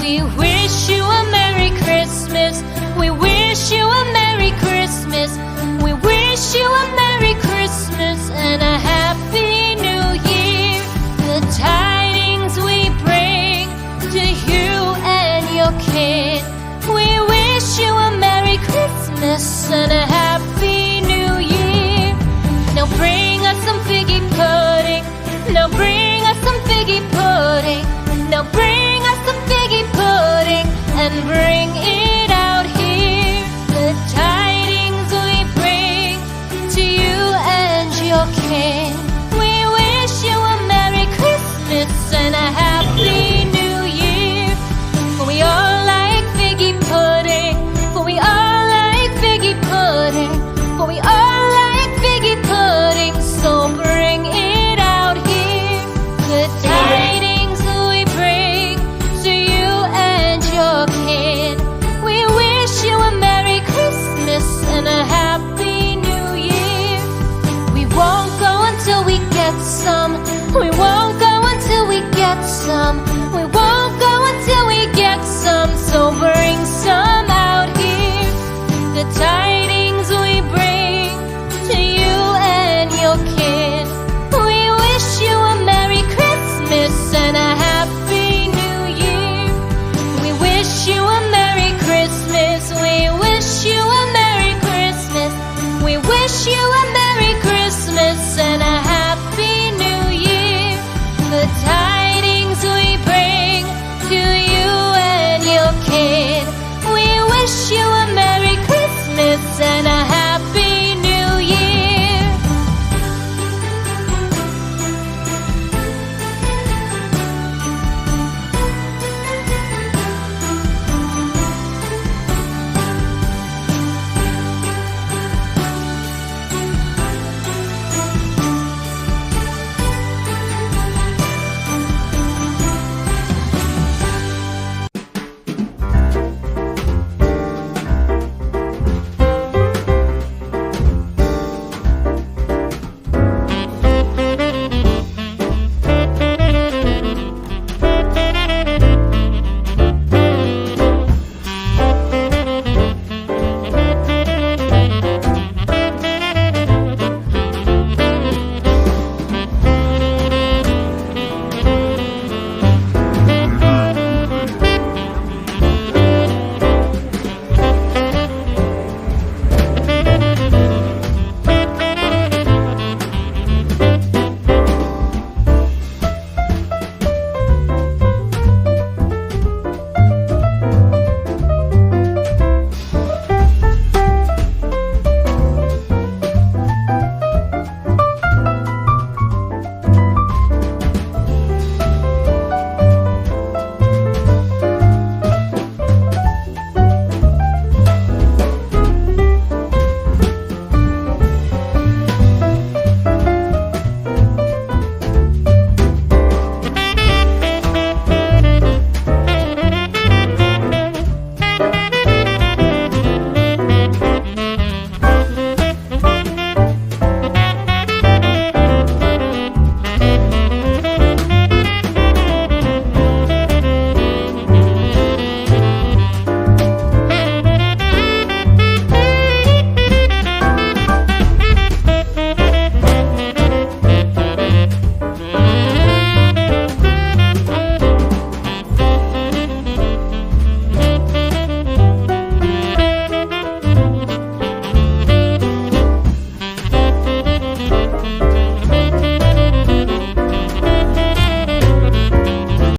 We wish you a Merry Christmas. We wish you a Merry Christmas. We wish you a Merry Christmas and a Happy New Year. The tidings we bring to you and your kin. We wish you a Merry Christmas and a Happy New Year. Now bring us some figgy pudding. Now bring us some figgy pudding. Now bring us some figgy pudding and bring it out here. The tidings we bring to you and your kin. We wish you a Merry Christmas and a Happy New Year. For we all like figgy pudding. For we all like figgy pudding. For we all like figgy pudding. So bring it out here. The tidings we bring to you and your kin. We wish you a Merry Christmas and a Happy New Year. We won't go until we get some. We won't